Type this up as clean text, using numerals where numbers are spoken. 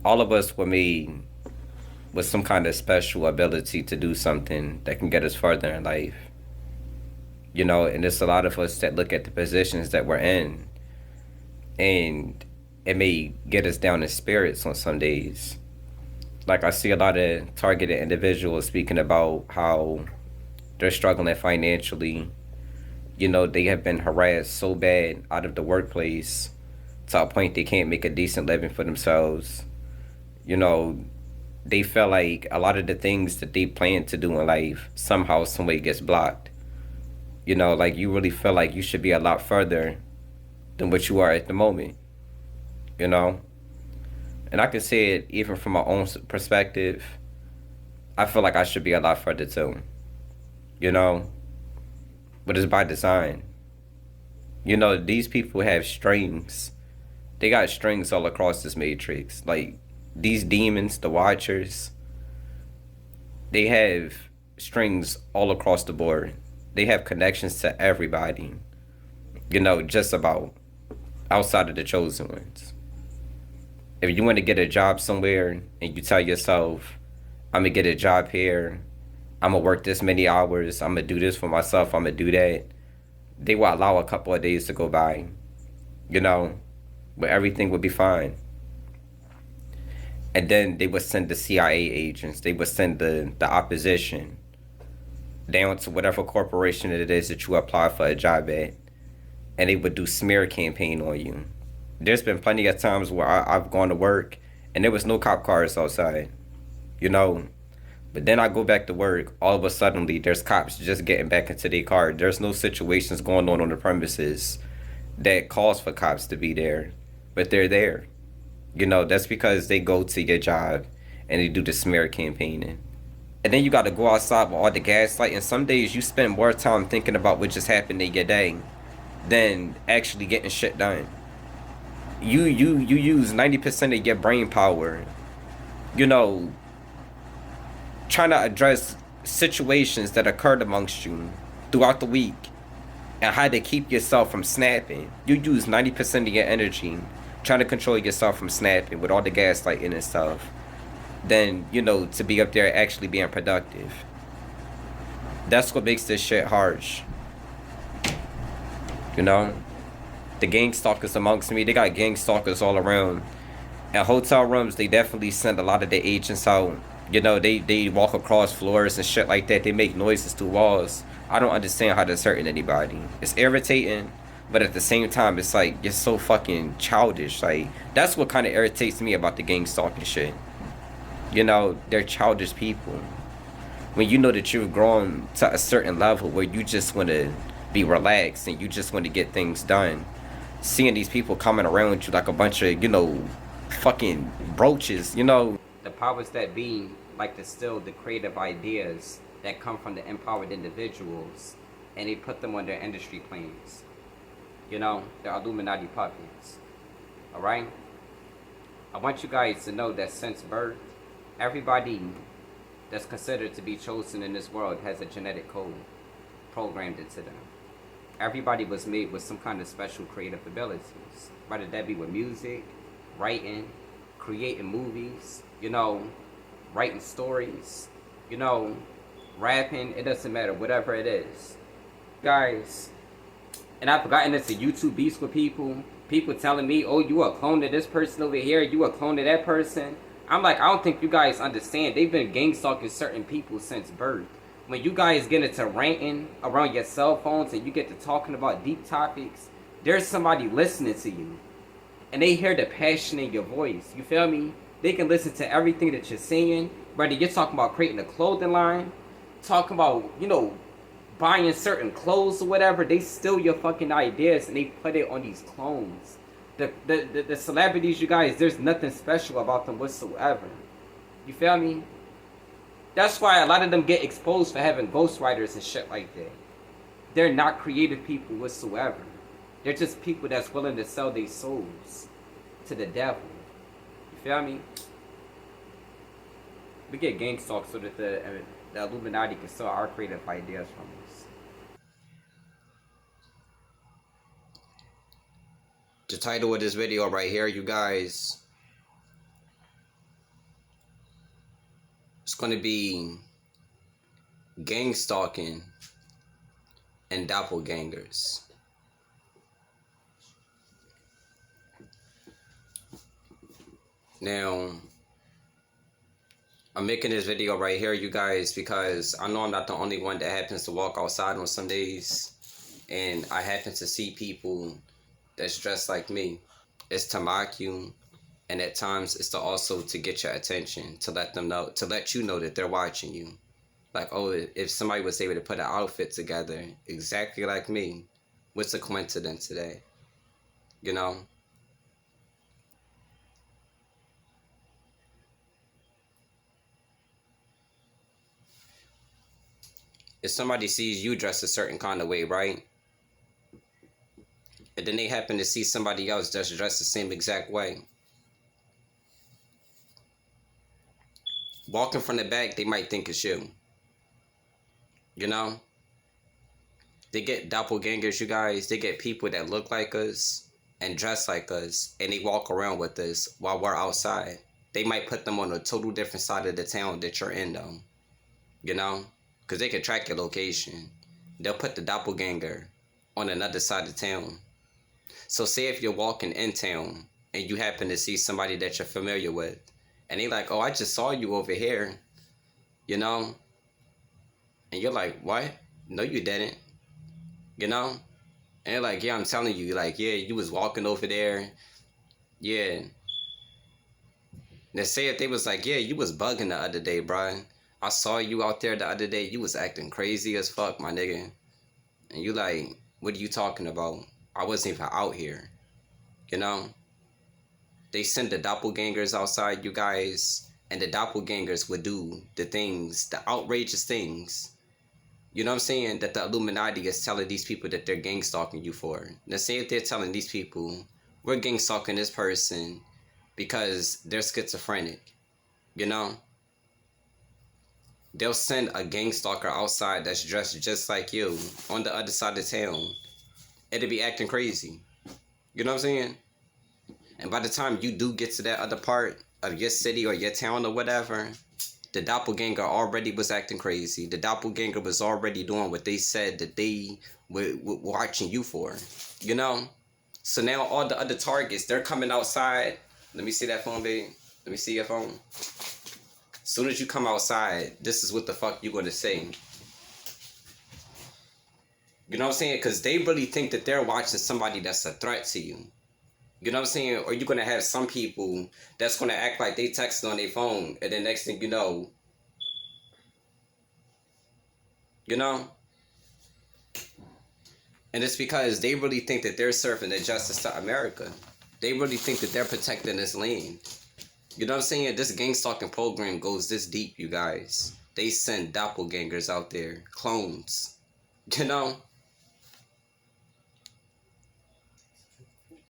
all of us were made with some kind of special ability to do something that can get us further in life. And there's a lot of us that look at the positions that we're in, and it may get us down in spirits on some days. Like I see a lot of targeted individuals speaking about how they're struggling financially. They have been harassed so bad out of the workplace to a point they can't make a decent living for themselves. You know, they feel like a lot of the things that they plan to do in life somehow, some way gets blocked. Like you really feel like you should be a lot further than what you are at the moment. You know, and I can say it even from my own perspective. I feel like I should be a lot further too. You know, but it's by design. These people have strings. They got strings all across this matrix. Like these demons, the Watchers, they have strings all across the board. They have connections to everybody. Just about outside of the chosen ones. If you want to get a job somewhere and you tell yourself, I'm gonna get a job here, I'm gonna work this many hours, I'm gonna do this for myself, I'm gonna do that, they will allow a couple of days to go by, you know, but everything would be fine. And then they would send the CIA agents, they would send the opposition down to whatever corporation it is that you apply for a job at, and they would do smear campaign on you. There's been plenty of times where I've gone to work and there was no cop cars outside, you know. But then I go back to work, all of a suddenly there's cops just getting back into their car. There's no situations going on the premises that calls for cops to be there, but they're there. That's because they go to your job and they do the smear campaigning. And then you got to go outside with all the gaslight. And some days you spend more time thinking about what just happened in your day than actually getting shit done. You use 90% of your brain power, you know, trying to address situations that occurred amongst you throughout the week and how to keep yourself from snapping. You use 90% of your energy trying to control yourself from snapping with all the gaslighting and stuff, than, to be up there actually being productive. That's what makes this shit harsh. The gang stalkers amongst me, they got gang stalkers all around. In hotel rooms, they definitely send a lot of the agents out. They walk across floors and shit like that. They make noises through walls. I don't understand how that's hurting anybody. It's irritating, but at the same time, it's like, you're so fucking childish. Like, that's what kind of irritates me about the gang stalking shit. They're childish people. When you know that you've grown to a certain level where you just want to be relaxed and you just want to get things done, seeing these people coming around you like a bunch of, fucking brooches, The powers that be like to steal the creative ideas that come from the empowered individuals and they put them on their industry plans. They're Illuminati puppets. Alright? I want you guys to know that since birth, everybody that's considered to be chosen in this world has a genetic code programmed into them. Everybody was made with some kind of special creative abilities, whether that be with music, writing, creating movies, writing stories, rapping, it doesn't matter, whatever it is. Guys, and I've gotten into YouTube beefs with people telling me, oh, you a clone of this person over here, you a clone of that person. I'm like, I don't think you guys understand. They've been gang stalking certain people since birth. When you guys get into ranting around your cell phones and you get to talking about deep topics, there's somebody listening to you. And they hear the passion in your voice. You feel me? They can listen to everything that you're saying. Whether you're talking about creating a clothing line, talking about, buying certain clothes or whatever, they steal your fucking ideas and they put it on these clones. The celebrities, you guys, there's nothing special about them whatsoever. You feel me? That's why a lot of them get exposed for having ghostwriters and shit like that. They're not creative people whatsoever. They're just people that's willing to sell their souls to the devil. You feel me? We get gang stalked so that the Illuminati can sell our creative ideas from us. The title of this video right here, you guys, It's going to be gang stalking and doppelgangers. Now, I'm making this video right here, you guys, because I know I'm not the only one that happens to walk outside on some days, and I happen to see people that's dressed like me. It's to mock you, and at times it's to also to get your attention, to let them know, to let you know that they're watching you. Like, oh, if somebody was able to put an outfit together exactly like me, what's a coincidence today? You know? If somebody sees you dressed a certain kind of way, right? And then they happen to see somebody else that's dressed the same exact way. Walking from the back, they might think it's you. You know? They get doppelgangers, you guys. They get people that look like us and dress like us, and they walk around with us while we're outside. They might put them on a total different side of the town that you're in, though. You know? Because they can track your location. They'll put the doppelganger on another side of town. So say if you're walking in town and you happen to see somebody that you're familiar with, and they like, oh, I just saw you over here, you know? And you're like, what? No, you didn't. You know? And they're like, yeah, I'm telling you. Like, yeah, you was walking over there. Yeah. Now say if they was like, yeah, you was bugging the other day, bro. I saw you out there the other day. You was acting crazy as fuck, my nigga. And you like, what are you talking about? I wasn't even out here. You know? They send the doppelgangers outside, you guys. And the doppelgangers would do the things, the outrageous things. You know what I'm saying? That the Illuminati is telling these people that they're gang stalking you for. Now say if they're telling these people, we're gang stalking this person because they're schizophrenic. You know? They'll send a gang stalker outside that's dressed just like you on the other side of town. It'll be acting crazy. You know what I'm saying? And by the time you do get to that other part of your city or your town or whatever, the doppelganger already was acting crazy. The doppelganger was already doing what they said that they were watching you for. You know? So now all the other targets, they're coming outside. Let me see that phone, babe. Let me see your phone. As soon as you come outside, this is what the fuck you're going to say. You know what I'm saying? Because they really think that they're watching somebody that's a threat to you. You know what I'm saying? Or you're going to have some people that's going to act like they texting on their phone. And then next thing you know, and it's because they really think that they're serving the justice to America. They really think that they're protecting this land. You know what I'm saying? This gang stalking program goes this deep, you guys. They send doppelgangers out there, clones. You know?